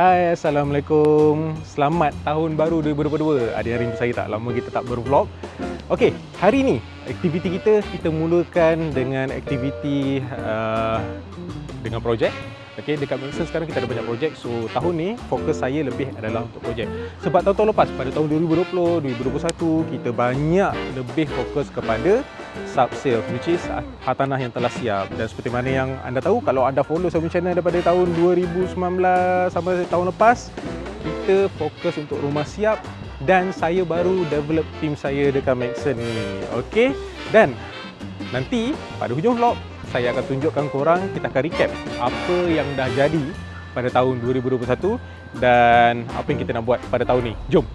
Hai, Assalamualaikum. Selamat Tahun Baru 2022. Ada yang rindu saya tak? Lama kita tak bervlog. Okey, hari ni aktiviti kita mulakan dengan aktiviti dengan projek. Okey, dekat Malaysia sekarang kita ada banyak projek. So, tahun ni fokus saya lebih adalah untuk projek. Sebab tahun-tahun lepas, pada tahun 2020, 2021, kita banyak lebih fokus kepada sub-sale, which is hartanah yang telah siap. Dan seperti mana yang anda tahu, kalau anda follow saya punya channel daripada tahun 2019 sampai tahun lepas, kita fokus untuk rumah siap dan saya baru develop team saya dekat Maxon ni. Okey, dan nanti pada hujung vlog saya akan tunjukkan korang, kita akan recap apa yang dah jadi pada tahun 2021 dan apa yang kita nak buat pada tahun ni. Jom!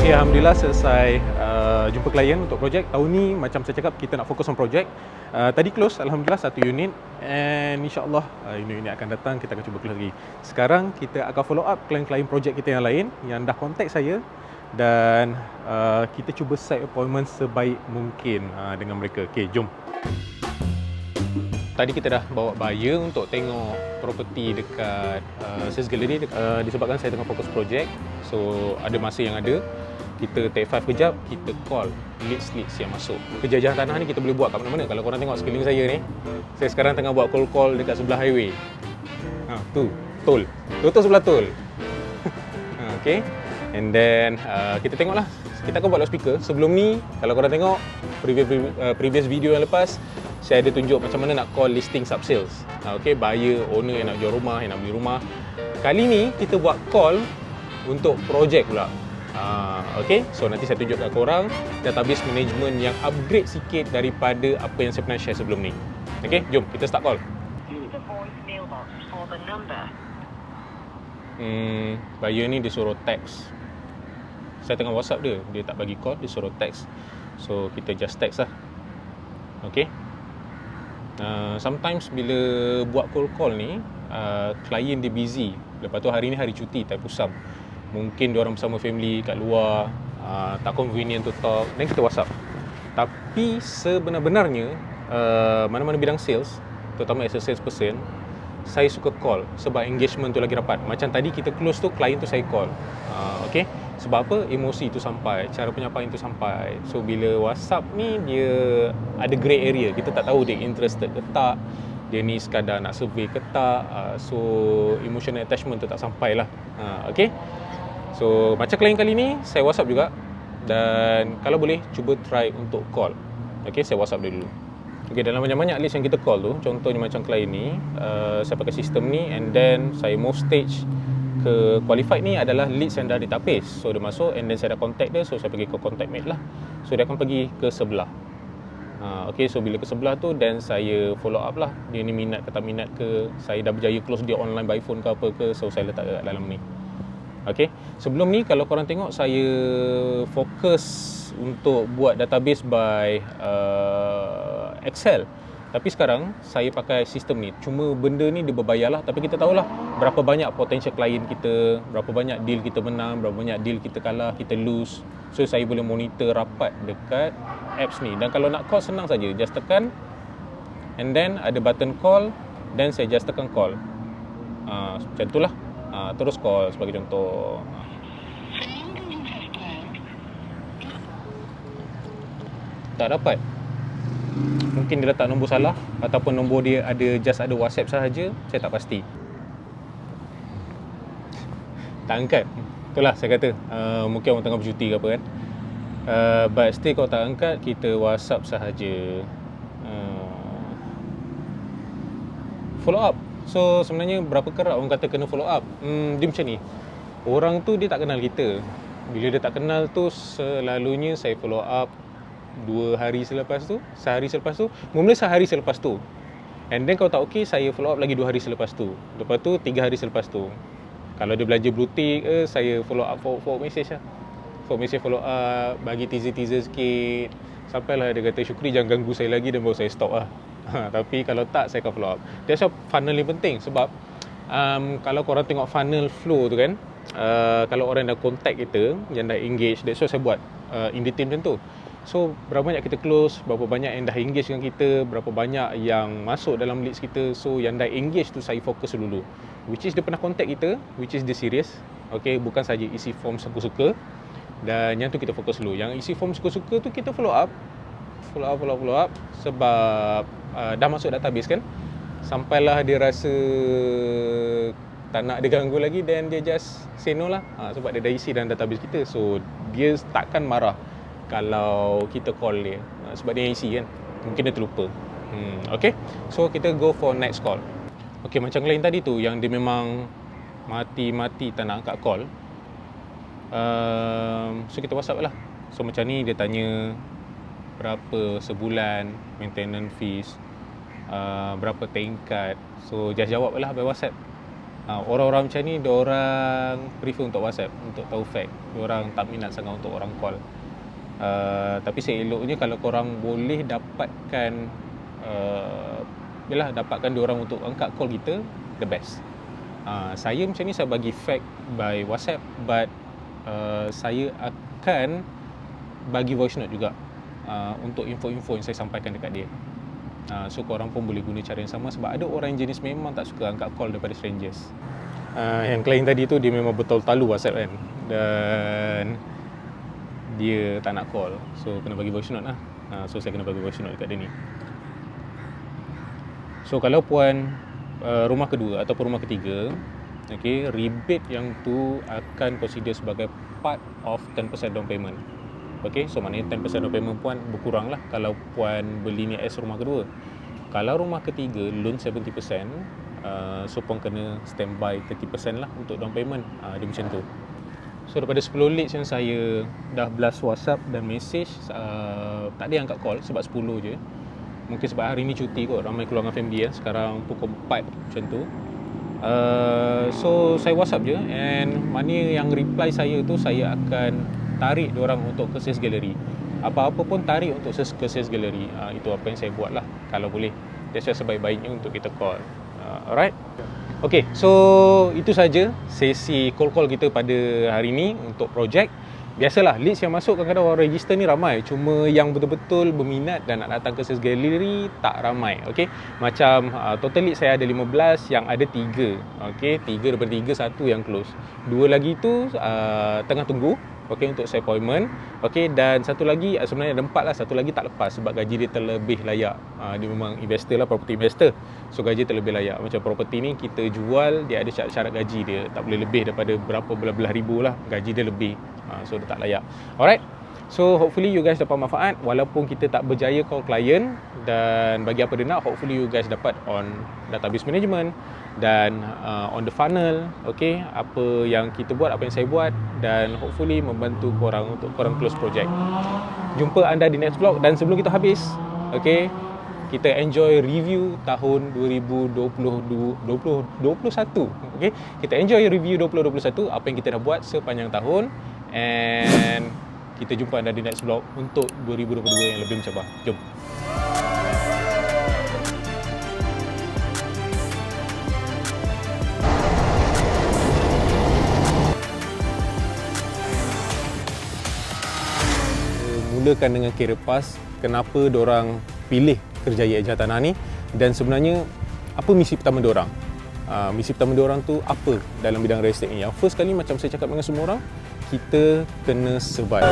Okay, Alhamdulillah selesai jumpa klien untuk projek. Tahun ni macam saya cakap, kita nak fokus on projek. Tadi close Alhamdulillah satu unit, and insyaAllah unit akan datang, kita akan cuba close lagi. Sekarang kita akan follow up klien-klien projek kita yang lain yang dah contact saya, dan kita cuba set appointment sebaik mungkin dengan mereka. Okay, jom. Tadi kita dah bawa buyer untuk tengok property dekat Sales Gallery, disebabkan saya tengah fokus projek. So ada masa yang ada, kita take 5 kejap, kita call leads yang masuk. Penjajahan tanah ni kita boleh buat kat mana-mana. Kalau korang tengok sekeliling saya ni, saya sekarang tengah buat call dekat sebelah highway. Tu, tol. Tu sebelah tol. Okay. And then kita tengoklah. Kita akan buat loudspeaker. Sebelum ni, kalau korang tengok previous video yang lepas, saya ada tunjuk macam mana nak call listing sub-sales. Okay, buyer, owner yang nak jual rumah, yang nak beli rumah. Kali ni kita buat call untuk projek pula. Okay, so nanti saya tunjuk kat korang database management yang upgrade sikit daripada apa yang saya pernah share sebelum ni. Okay, jom kita start call. Buyer ni dia suruh text. Saya tengah WhatsApp dia tak bagi call, dia suruh text. So kita just text lah. Okay. Sometimes bila buat call ni, klien dia busy. Lepas tu hari ni hari cuti, time pusam. Mungkin diorang bersama family kat luar, tak convenient to talk, dan kita WhatsApp. Tapi sebenar-benarnya, mana-mana bidang sales, terutama as a salesperson, saya suka call sebab engagement tu lagi rapat. Macam tadi kita close tu, klien tu saya call. Okay? Sebab apa? Emosi tu sampai, cara penyampaian tu sampai. So bila WhatsApp ni, dia ada grey area. Kita tak tahu dia interested ke tak, dia ni sekadar nak survey ke tak. So emotional attachment tu tak sampai lah. Okay? So macam klien kali ni, saya WhatsApp juga. Dan kalau boleh, cuba try untuk call. Okay, saya WhatsApp dia dulu. Okay, dalam banyak-banyak list yang kita call tu, contohnya macam klien ni, saya pakai sistem ni, and then saya move stage ke qualified ni adalah leads yang dah database. So dia masuk, and then saya dah contact dia, so saya pergi ke contact mate lah. So dia akan pergi ke sebelah. Okay, so bila ke sebelah tu, then saya follow up lah. Dia ni minat ke tak minat ke, saya dah berjaya close dia online by phone ke apa ke, so saya letak kat dalam ni. Okay, sebelum ni kalau korang tengok, saya fokus untuk buat database by Excel. Tapi sekarang saya pakai sistem ni. Cuma benda ni dia berbayar lah, tapi kita tahulah berapa banyak potential klien kita, berapa banyak deal kita menang, berapa banyak deal kita kalah, kita lose. So saya boleh monitor rapat dekat apps ni. Dan kalau nak call, senang saja, just tekan, and then ada button call, then saya just tekan call. Macam tu lah. Terus call sebagai contoh. Tak dapat. Mungkin dia letak nombor salah, ataupun nombor dia ada WhatsApp sahaja, saya tak pasti. Tak angkat. Itulah saya kata, mungkin orang tengah bercuti ke apa kan. But still kalau tak angkat, kita WhatsApp sahaja. Follow up. So sebenarnya berapa kerap orang kata kena follow up? Dia macam ni. Orang tu dia tak kenal kita. Bila dia tak kenal tu, selalunya saya follow up 2 hari selepas tu, sehari selepas tu, mula sehari selepas tu. And then kalau tak okey, saya follow up lagi 2 hari selepas tu. Lepas tu 3 hari selepas tu. Kalau dia belajar blue tick, saya follow up forward message lah. Forward message follow up, bagi teaser sikit. Sampailah dia kata, Syukri jangan ganggu saya lagi, dan baru saya stop lah. Tapi kalau tak, saya akan follow up. That's why funnel ni penting sebab kalau korang tengok funnel flow tu kan, kalau orang dah contact kita, yang dah engage, that's why saya buat in detail macam tu. So berapa banyak kita close, berapa banyak yang dah engage dengan kita, berapa banyak yang masuk dalam leads kita. So yang dah engage tu saya fokus dulu, which is dia pernah contact kita, which is dia serious. Okay, bukan saja isi form suka-suka. Dan yang tu kita fokus dulu. Yang isi form suka-suka tu kita follow up sebab dah masuk database kan. Sampailah dia rasa tak nak diganggu lagi, then dia just say no lah. Sebab dia dah isi dalam database kita. So dia takkan marah kalau kita call dia, sebab dia yang isi kan. Mungkin dia terlupa. Okay, so kita go for next call. Okay, macam lain tadi tu yang dia memang mati-mati tak nak angkat call, so kita WhatsApp lah. So macam ni dia tanya berapa sebulan maintenance fees, berapa tingkat. So just jawab lah by WhatsApp. Orang-orang macam ni diorang prefer untuk WhatsApp, untuk tahu fact. Diorang tak minat sangat untuk orang call. Tapi seeloknya kalau korang boleh dapatkan dapatkan diorang untuk angkat call kita, the best. Saya macam ni, saya bagi fact by WhatsApp, but saya akan bagi voice note juga untuk info-info yang saya sampaikan dekat dia. So korang pun boleh guna cara yang sama, sebab ada orang yang jenis memang tak suka angkat call daripada strangers. Yang klien tadi tu dia memang betul talu WhatsApp kan, dan dia tak nak call. So kena bagi voice note lah. So saya kena bagi voice note dekat dia ni. So kalau puan rumah kedua ataupun rumah ketiga, okay, rebate yang tu akan consider sebagai part of 10% down payment. Okay, so maknanya 10% down payment puan berkurang lah kalau puan beli ni as rumah kedua. Kalau rumah ketiga, loan 70%, so puan kena standby 30% lah untuk down payment. Dia macam tu. So daripada 10 leads yang saya dah blast WhatsApp dan message, tak ada yang angkat call sebab 10 je. Mungkin sebab hari ni cuti kot, ramai keluar dengan family sekarang pukul 4 macam tu. So saya WhatsApp je, and mana yang reply saya tu saya akan tarik diorang untuk ke sales gallery. Apa-apa pun tarik untuk ke sales gallery. Itu apa yang saya buat lah kalau boleh. That's why sebaik-baiknya untuk kita call. Alright. Okay, so itu saja sesi call-call kita pada hari ni untuk projek. Biasalah, leads yang masuk kadang-kadang orang register ni ramai, cuma yang betul-betul berminat dan nak datang ke sales gallery tak ramai. Okay, macam total lead saya ada 15, yang ada 3. Okay, 3 daripada 3, 1 yang close. 2 lagi tu tengah tunggu, okay, untuk saya appointment. Okay, dan satu lagi, sebenarnya ada 4 lah, satu lagi tak lepas sebab gaji dia terlebih layak. Dia memang investor lah, property investor, so gaji terlebih layak. Macam property ni kita jual, dia ada syarat gaji dia, tak boleh lebih daripada berapa belah-belah ribu lah, gaji dia lebih. So dia tak layak. Alright, so hopefully you guys dapat manfaat. Walaupun kita tak berjaya call client, dan bagi apa dia nak, hopefully you guys dapat on database management dan on the funnel. Okay, apa yang kita buat, apa yang saya buat, dan hopefully membantu korang untuk korang close project. Jumpa anda di next vlog. Dan sebelum kita habis, okay, kita enjoy review tahun 2021. Okay, kita enjoy review 2021, apa yang kita dah buat sepanjang tahun. And kita jumpa anda di next vlog untuk 2022 yang lebih mencabar. Jom. Mulakan dengan kira pas, kenapa diorang pilih Kerjaya Eja Tanah ni, dan sebenarnya apa misi pertama diorang. Misi pertama diorang tu apa dalam bidang real estate ni. Yang first kali, macam saya cakap dengan semua orang, kita kena survive.